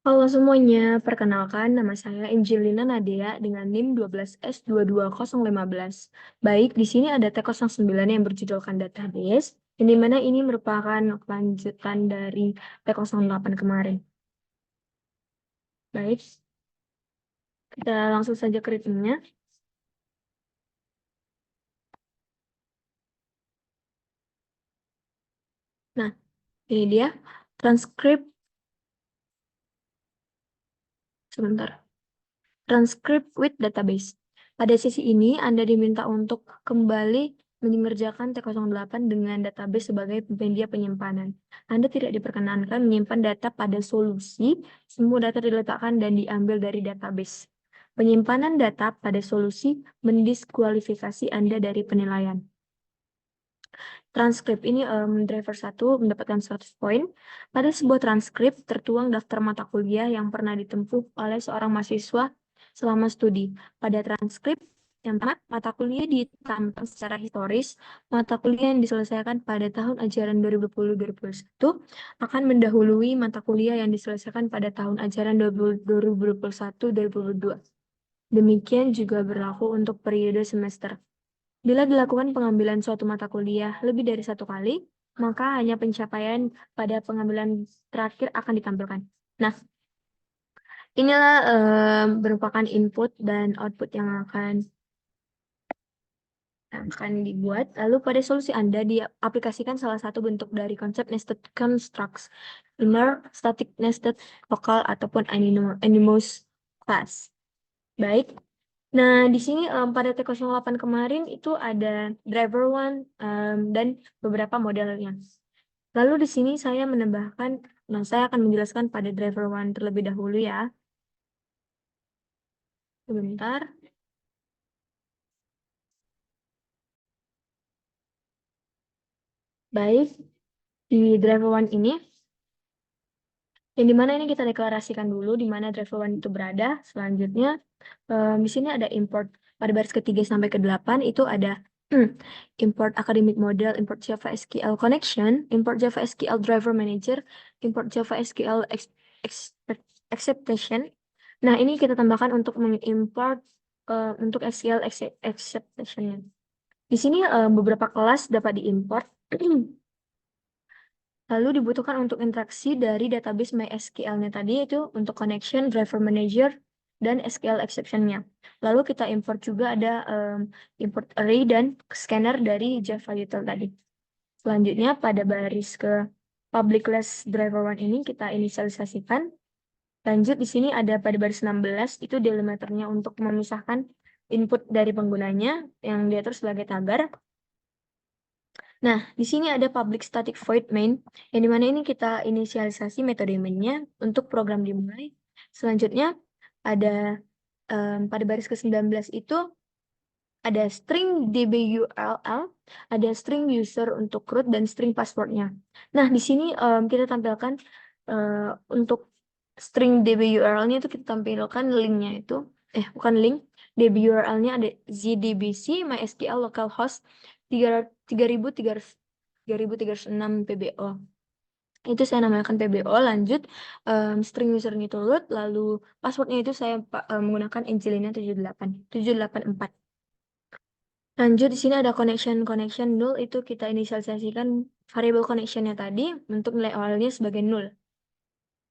Halo semuanya, perkenalkan nama saya Angelina Nadia dengan NIM 12S22015. Baik, di sini ada T09 yang berjudulkan database, yang dimana ini merupakan kelanjutan dari T08 kemarin. Baik, kita langsung saja ke ritmenya. Nah, ini dia transkrip, sebentar. Transcript with database. Pada sesi ini, Anda diminta untuk kembali mengerjakan T08 dengan database sebagai media penyimpanan. Anda tidak diperkenankan menyimpan data pada solusi, semua data diletakkan dan diambil dari database. Penyimpanan data pada solusi mendiskualifikasi Anda dari penilaian. Transkrip ini driver 1 mendapatkan 100 poin. Pada sebuah transkrip tertuang daftar mata kuliah yang pernah ditempuh oleh seorang mahasiswa selama studi. Pada transkrip yang pertama, mata kuliah ditampilkan secara historis. Mata kuliah yang diselesaikan pada tahun ajaran 2020-2021 akan mendahului mata kuliah yang diselesaikan pada tahun ajaran 2021-2022. Demikian juga berlaku untuk periode semester. Bila dilakukan pengambilan suatu mata kuliah lebih dari satu kali, maka hanya pencapaian pada pengambilan terakhir akan ditampilkan. Nah, inilah merupakan input dan output yang akan dibuat. Lalu pada solusi Anda diaplikasikan salah satu bentuk dari konsep nested constructs, inner, static nested, local, ataupun animous class. Baik. Nah, di sini pada T08 kemarin itu ada driver one dan beberapa modelnya. Lalu di sini saya menambahkan, saya akan menjelaskan pada driver one terlebih dahulu ya. Sebentar. Baik, di driver one ini, yang dimana ini kita deklarasikan dulu di mana driver one itu berada. Selanjutnya, di sini ada import pada baris ketiga sampai ke-8 itu ada import academic model, import Java SQL connection, import Java SQL driver manager, import Java SQL acceptation. Nah, ini kita tambahkan untuk mengimport untuk SQL acceptation-nya. Di sini beberapa kelas dapat diimport. Lalu dibutuhkan untuk interaksi dari database MySQL-nya tadi itu untuk connection, driver manager, dan SQL exception-nya. Lalu kita import juga ada import array dan scanner dari Java util tadi. Selanjutnya pada baris ke public class driver one ini kita inisialisasikan. Lanjut di sini ada pada baris 16 itu delimiternya untuk memisahkan input dari penggunanya yang diatur sebagai tagar. Nah, di sini ada public static void main, yang dimana ini kita inisialisasi metode mainnya untuk program dimulai. Selanjutnya, ada pada baris ke-19 itu ada string dbURL, ada string user untuk root, dan string passwordnya. Nah, di sini kita tampilkan untuk string dbURL-nya itu kita tampilkan linknya itu, bukan link, dbURL-nya ada zdbc mysql localhost 3306 PBO. Itu saya namakan PBO. Lanjut, string usernya itu root, lalu passwordnya itu saya menggunakan Angelina 784. Lanjut, di sini ada connection null, itu kita inisialisasikan variable connectionnya tadi untuk nilai awalnya sebagai null.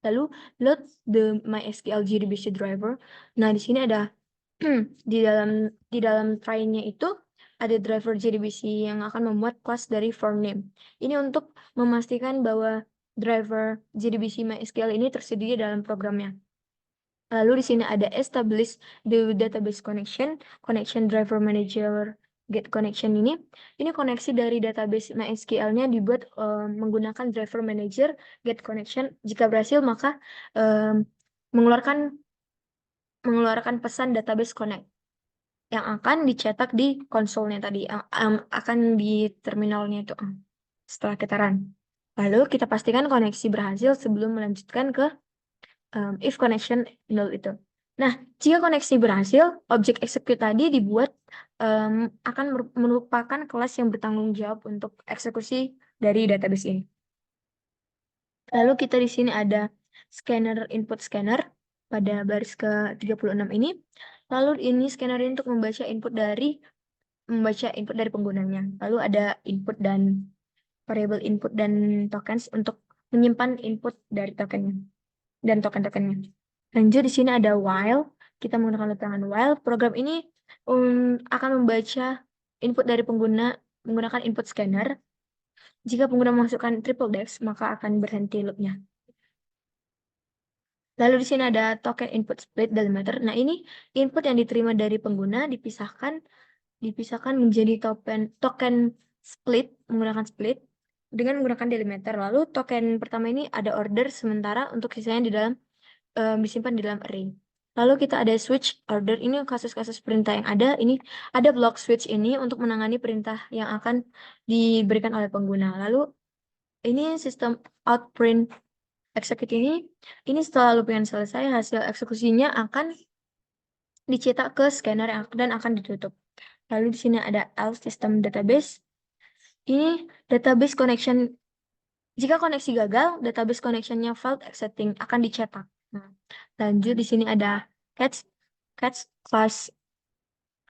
Lalu load the MySQL JDBC driver. Nah, di sini ada di dalam try-nya itu ada driver JDBC yang akan memuat kelas dari form name. Ini untuk memastikan bahwa driver JDBC MySQL ini tersedia dalam programnya. Lalu di sini ada establish the database connection driver manager get connection ini. Ini koneksi dari database MySQL-nya dibuat menggunakan driver manager get connection. Jika berhasil maka mengeluarkan pesan database connect yang akan dicetak di konsolnya tadi, akan di terminalnya itu setelah kita run. Lalu kita pastikan koneksi berhasil sebelum melanjutkan ke if connection null itu. Nah, jika koneksi berhasil, objek execute tadi dibuat akan merupakan kelas yang bertanggung jawab untuk eksekusi dari database ini. Lalu kita di sini ada scanner input scanner pada baris ke-36 ini. Lalu ini scanner ini untuk membaca input dari penggunanya. Lalu ada input dan variable input dan tokens untuk menyimpan input dari tokennya dan token-tokennya. Lanjut di sini ada while. Kita menggunakan keterangan while. Program ini akan membaca input dari pengguna menggunakan input scanner. Jika pengguna memasukkan triple dash, maka akan berhenti loopnya. Lalu di sini ada token input split delimiter. Nah, ini input yang diterima dari pengguna dipisahkan menjadi token split menggunakan split dengan menggunakan delimiter. Lalu token pertama ini ada order, sementara untuk sisanya di dalam disimpan di dalam array. Lalu kita ada switch order. Ini kasus-kasus perintah yang ada. Ini ada block switch ini untuk menangani perintah yang akan diberikan oleh pengguna. Lalu ini sistem outprint execute ini setelah looping selesai, hasil eksekusinya akan dicetak ke scanner dan akan ditutup. Lalu di sini ada else system database. Ini database connection. Jika koneksi gagal, database connectionnya failed accepting akan dicetak. Nah, lanjut di sini ada catch class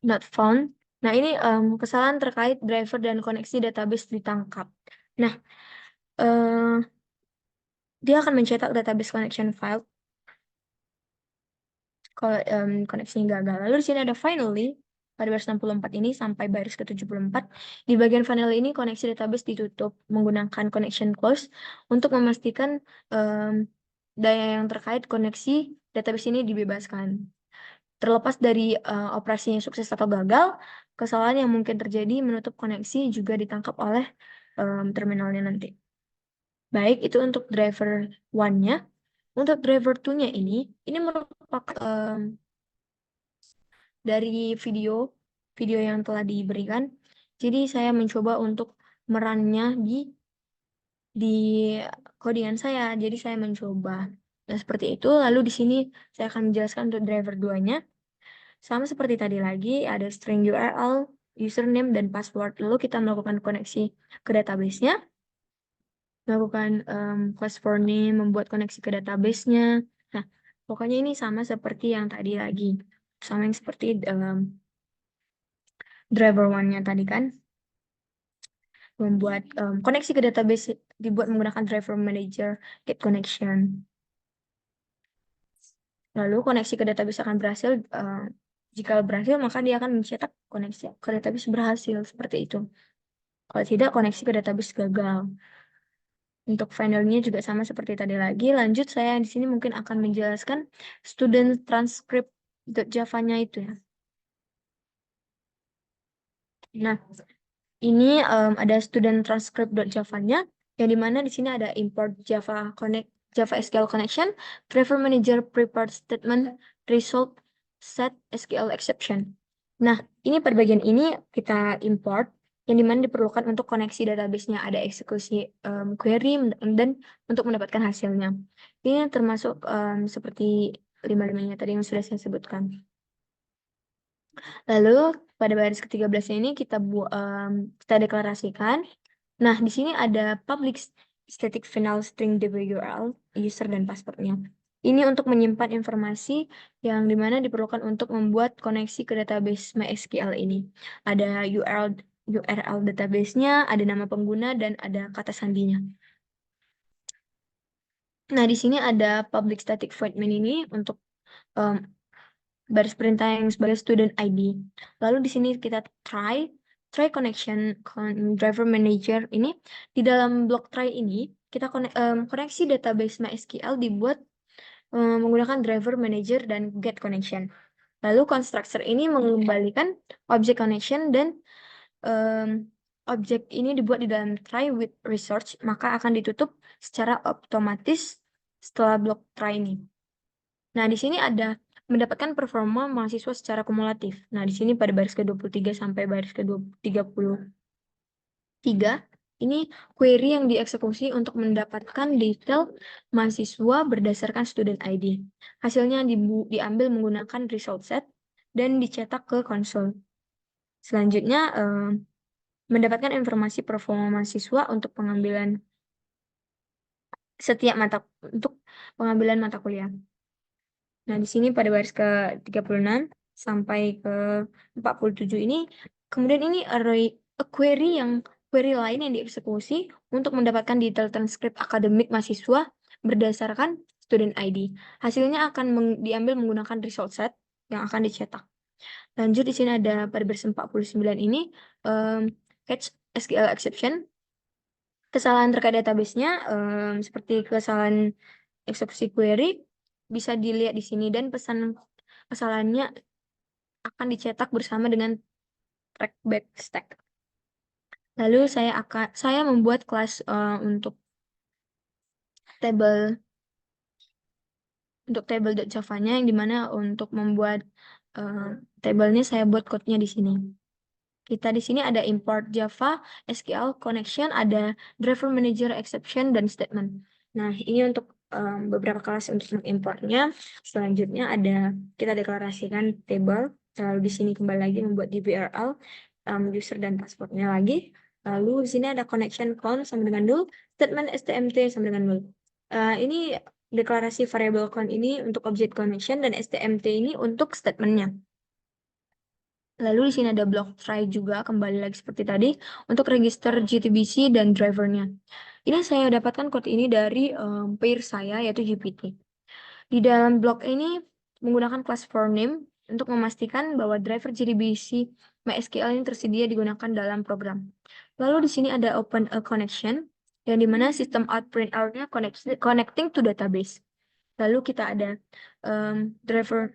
not found. Nah, ini kesalahan terkait driver dan koneksi database ditangkap. Nah, dia akan mencetak database connection file kalau koneksinya gagal. Lalu di sini ada finally pada baris 64 ini sampai baris ke-74. Di bagian finally ini koneksi database ditutup menggunakan connection close untuk memastikan daya yang terkait koneksi database ini dibebaskan. Terlepas dari operasinya sukses atau gagal, kesalahan yang mungkin terjadi menutup koneksi juga ditangkap oleh terminalnya nanti. Baik, itu untuk driver 1-nya. Untuk driver 2-nya ini merupakan dari video yang telah diberikan. Jadi saya mencoba untuk merannya di codingan saya. Jadi saya mencoba. Nah, seperti itu. Lalu di sini saya akan menjelaskan untuk driver 2-nya. Sama seperti tadi lagi, ada string URL, username, dan password. Lalu kita melakukan koneksi ke database-nya. Melakukan class for name, membuat koneksi ke database-nya. Nah, pokoknya ini sama seperti yang tadi lagi. Sama yang seperti driver 1-nya tadi kan. Membuat koneksi ke database dibuat menggunakan driver manager get connection. Lalu koneksi ke database akan berhasil. Jika berhasil, maka dia akan mencetak koneksi ke database berhasil. Seperti itu. Kalau tidak, koneksi ke database gagal. Untuk finalnya juga sama seperti tadi lagi. Lanjut, saya di sini mungkin akan menjelaskan student transcript Java-nya itu ya. Nah, ini ada student transcript Java-nya, yang dimana di sini ada import Java SQL connection, driver manager prepared statement, result set SQL exception. Nah, ini pada bagian ini kita import, yang dimana diperlukan untuk koneksi database-nya, ada eksekusi query dan untuk mendapatkan hasilnya. Ini termasuk seperti 5-5-nya tadi yang sudah saya sebutkan. Lalu pada baris ke-13 ini kita deklarasikan. Nah, di sini ada public static final string URL, user dan passwordnya. Ini untuk menyimpan informasi yang dimana diperlukan untuk membuat koneksi ke database MySQL ini. Ada URL database-nya, ada nama pengguna, dan ada kata sandinya. Nah, di sini ada public static void main ini untuk baris perintah yang sebagai student ID. Lalu di sini kita try connection driver manager ini. Di dalam blok try ini kita koneksi database MySQL dibuat menggunakan driver manager dan get connection. Lalu constructor ini mengembalikan object connection dan objek ini dibuat di dalam try with resource, maka akan ditutup secara otomatis setelah blok try ini. Nah, di sini ada mendapatkan performa mahasiswa secara kumulatif. Nah, di sini pada baris ke-23 sampai baris ke-33, ini query yang dieksekusi untuk mendapatkan detail mahasiswa berdasarkan student ID. Hasilnya diambil menggunakan result set dan dicetak ke konsol. Selanjutnya, mendapatkan informasi performa mahasiswa untuk pengambilan setiap untuk pengambilan mata kuliah. Nah, di sini pada baris ke 36 sampai ke 47 ini, kemudian ini query lain yang dieksekusi untuk mendapatkan detail transkrip akademik mahasiswa berdasarkan student ID. Hasilnya akan diambil menggunakan result set yang akan dicetak. Lanjut di sini ada pada baris 49 ini catch SQL exception. Kesalahan terkait database-nya seperti kesalahan eksekusi query bisa dilihat di sini, dan pesan kesalahannya akan dicetak bersama dengan trackback stack. Lalu saya membuat kelas untuk table.java-nya, yang dimana untuk membuat tabelnya saya buat code-nya di sini. Kita di sini ada import Java, SQL connection, ada driver manager exception dan statement. Nah, ini untuk beberapa kelas untuk importnya. Selanjutnya kita deklarasikan table. Lalu di sini kembali lagi membuat DBRL, user dan passwordnya lagi. Lalu di sini ada connection count sama dengan null, statement STMT sama dengan null. Ini deklarasi variable count ini untuk object connection, dan STMT ini untuk statementnya. Lalu di sini ada block try juga, kembali lagi seperti tadi, untuk register JTBC dan drivernya. Ini saya dapatkan code ini dari peer saya, yaitu GPT. Di dalam blok ini menggunakan kelas forName untuk memastikan bahwa driver JDBC MySQL ini tersedia digunakan dalam program. Lalu di sini ada open a connection, yang dimana sistem out print out-nya connecting to database. Lalu kita ada driver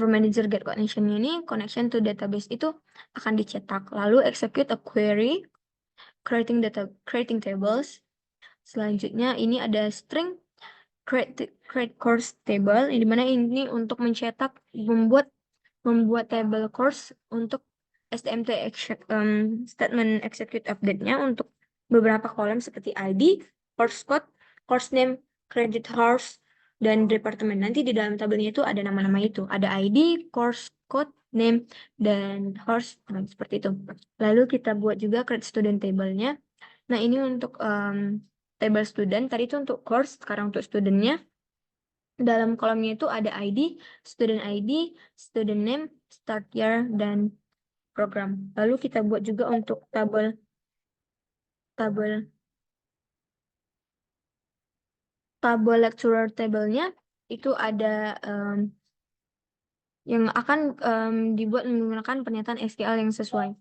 manager get connection ini, connection to database itu akan dicetak. Lalu execute a query, creating tables. Selanjutnya ini ada string create course table, yang dimana ini untuk membuat table course untuk STMT statement execute update-nya untuk beberapa kolom seperti ID, course code, course name, credit hours, dan departemen. Nanti di dalam tabelnya itu ada nama-nama itu. Ada ID, course code, name, dan hours. Nah, seperti itu. Lalu kita buat juga create student table-nya. Nah, ini untuk table student. Tadi itu untuk course, sekarang untuk student-nya. Dalam kolomnya itu ada ID, student name, start year, dan program. Lalu kita buat juga untuk tabel lecturer table-nya itu ada yang akan dibuat menggunakan pernyataan SQL yang sesuai.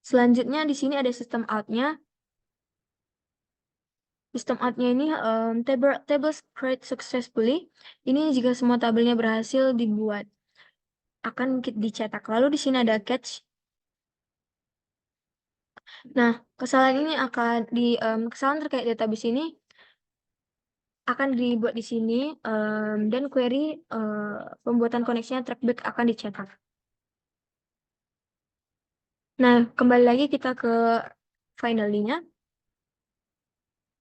Selanjutnya di sini ada sistem out-nya. Sistem out-nya ini tables create successfully. Ini jika semua tabelnya berhasil dibuat, akan dicetak. Lalu di sini ada catch. Nah, kesalahan terkait database ini akan dibuat di sini, dan query pembuatan koneksinya trackback akan dicetak. Nah, kembali lagi kita ke finally-nya.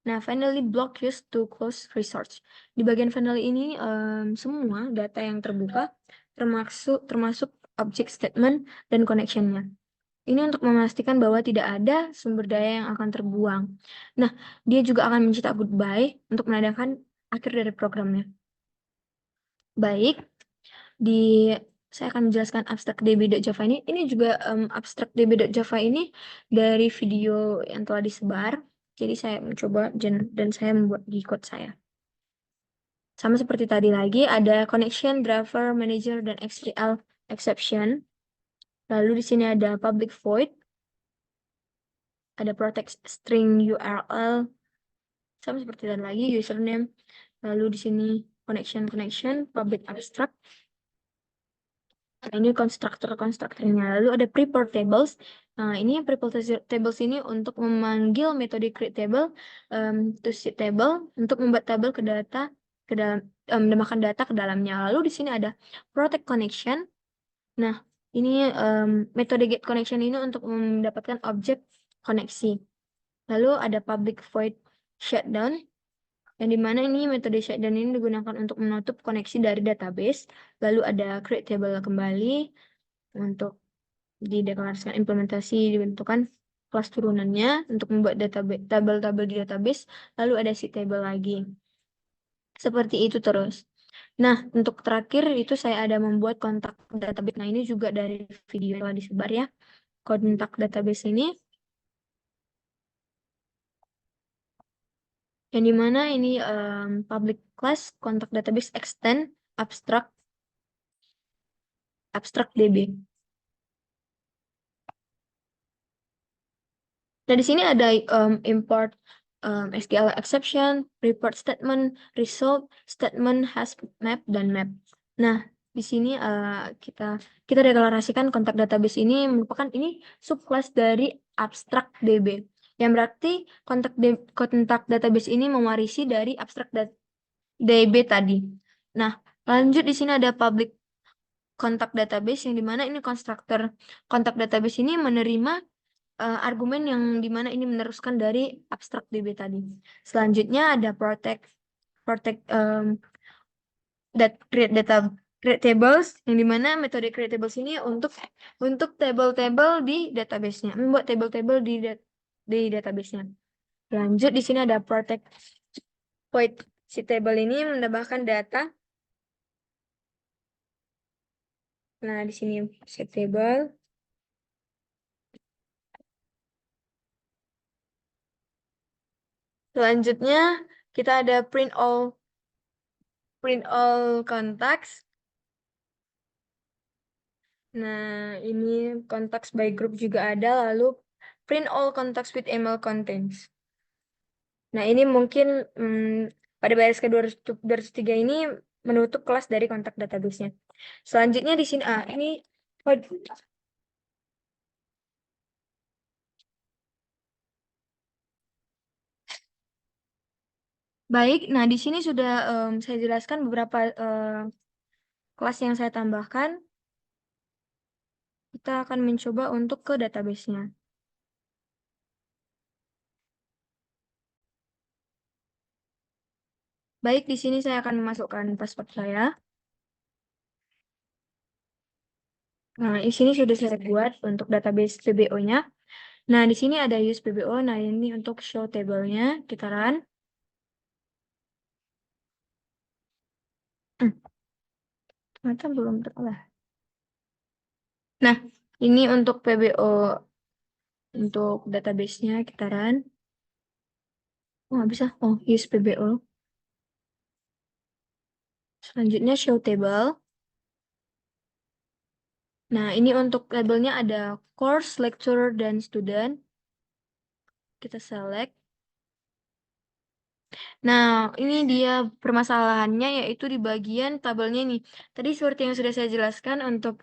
Nah, finally block used to close research. Di bagian finally ini semua data yang terbuka termasuk object statement dan connection-nya. Ini untuk memastikan bahwa tidak ada sumber daya yang akan terbuang. Nah, dia juga akan mencetak goodbye untuk menandakan akhir dari programnya. Baik, saya akan menjelaskan abstract db.java ini. Ini juga abstract db.java ini dari video yang telah disebar. Jadi saya mencoba dan saya membuat di code saya. Sama seperti tadi lagi, ada connection, driver, manager, dan SQL exception. Lalu di sini ada public void, ada protect string URL, sama seperti tadi lagi, username. Lalu di sini connection, public abstract. Nah, ini konstruktornya. Lalu ada prepare tables. Nah, ini prepare tables ini untuk memanggil metode create table to set table untuk membuat tabel menambahkan data ke dalamnya. Lalu di sini ada protect connection. Nah, ini metode get connection ini untuk mendapatkan objek koneksi. Lalu ada public void shutdown, yang dimana ini metode shutdown ini digunakan untuk menutup koneksi dari database. Lalu ada create table kembali untuk dideklarasikan implementasi dibentukkan. kelas turunannya untuk membuat tabel-tabel di database, lalu ada si table lagi. Seperti itu terus. Nah, untuk terakhir itu saya ada membuat kontak database. Nah, ini juga dari video yang telah disebar ya. Kontak database ini, yang dimana ini public class kontak database extend abstract DB. Nah, di sini ada import SQL exception, report statement, result, statement, hash map, dan map. Nah, di sini kita deklarasikan kontak database ini merupakan ini subclass dari abstract DB. Yang berarti kontak database ini mewarisi dari abstract DB tadi. Nah, lanjut di sini ada public kontak database yang dimana ini konstruktor kontak database ini menerima argumen yang dimana ini meneruskan dari abstract DB tadi. Selanjutnya ada protect create tables yang dimana metode create tables ini untuk table-table di database-nya, membuat table-table di database-nya. Lanjut di sini ada protect void. Si table ini menambahkan data. Nah, di sini set table. Selanjutnya kita ada print all contacts. Nah, ini contacts by group juga ada, lalu print all contacts with email contents. Nah, ini mungkin pada baris ke-203 ini menutup kelas dari kontak database-nya. Selanjutnya di sini, ini baik. Nah, di sini sudah saya jelaskan beberapa kelas yang saya tambahkan. Kita akan mencoba untuk ke database-nya. Baik, di sini saya akan memasukkan password saya. Nah, di sini sudah saya buat untuk database PBO-nya. Nah, di sini ada use PBO. Nah, ini untuk show table-nya. Kita run. Ternyata belum terolah. Nah, ini untuk PBO, untuk database-nya kita run. Oh, nggak bisa. Oh, use PBO. Selanjutnya show table. Nah, ini untuk labelnya ada course, lecturer, dan student. Kita select. Nah, ini dia permasalahannya yaitu di bagian tabelnya nih. Tadi seperti yang sudah saya jelaskan untuk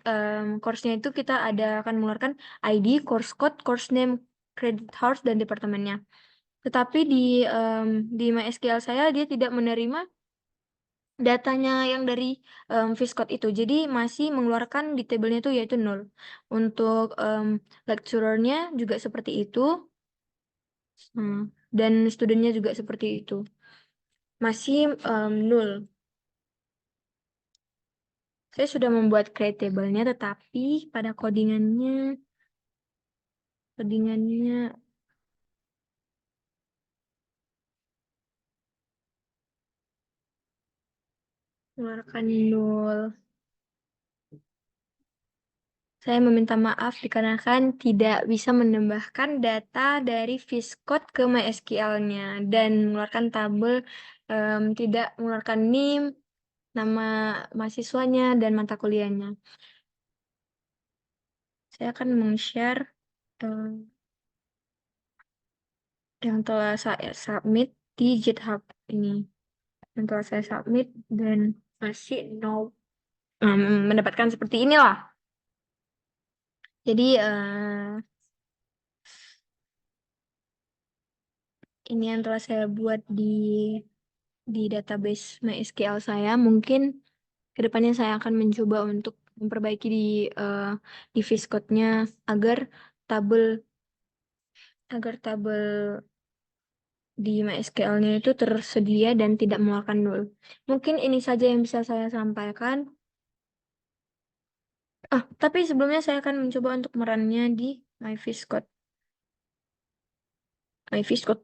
course-nya itu kita akan mengeluarkan ID, course code, course name, credit hours, dan departemennya. Tetapi di MySQL saya dia tidak menerima datanya yang dari Viscode itu. Jadi masih mengeluarkan di tabelnya itu yaitu 0. Untuk lecturer-nya juga seperti itu. Dan studentnya juga seperti itu. Masih 0. Saya sudah membuat create table-nya, tetapi pada codingannya mengeluarkan 0. Saya meminta maaf dikarenakan tidak bisa menambahkan data dari Viscode ke MySQL-nya dan mengeluarkan tabel tidak mengeluarkan NIM, nama mahasiswanya, dan mata kuliahnya. Saya akan meng-share yang telah saya submit di GitHub ini. Yang telah saya submit dan masih mendapatkan seperti inilah. Jadi ini yang telah saya buat di database MySQL saya. Mungkin kedepannya saya akan mencoba untuk memperbaiki di Viscode-nya agar tabel di MySQL-nya itu tersedia dan tidak mengeluarkan 0. Mungkin ini saja yang bisa saya sampaikan. Tapi sebelumnya saya akan mencoba untuk merunnya di MyViscode. visual,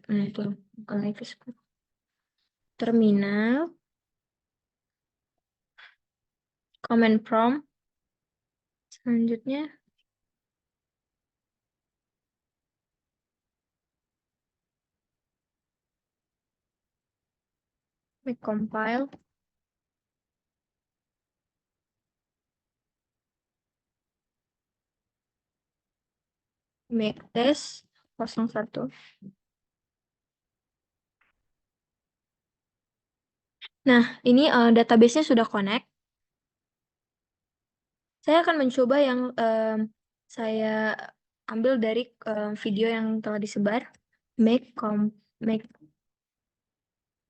itu bukan visual. Terminal, command prompt, selanjutnya make compile, make test 01. Nah, ini database-nya sudah connect. Saya akan mencoba yang saya ambil dari video yang telah disebar. Make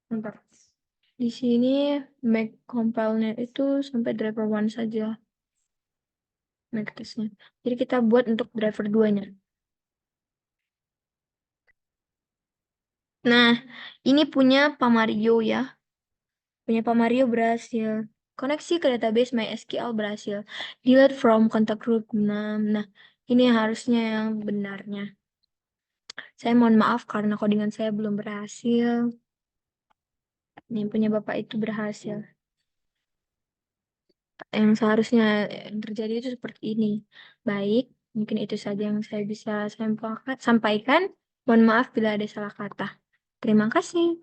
bentar. Di sini make compile-nya itu sampai driver 1 saja. Make test-nya. Jadi kita buat untuk driver 2-nya. Nah, ini punya Pak Mario ya. Punya Pak Mario berhasil. Koneksi ke database MySQL berhasil. Delete from contact group 6. Nah, ini harusnya yang benarnya. Saya mohon maaf karena codingan saya belum berhasil. Ini punya Bapak itu berhasil. Yang seharusnya yang terjadi itu seperti ini. Baik, mungkin itu saja yang saya bisa sampaikan. Mohon maaf bila ada salah kata. Terima kasih.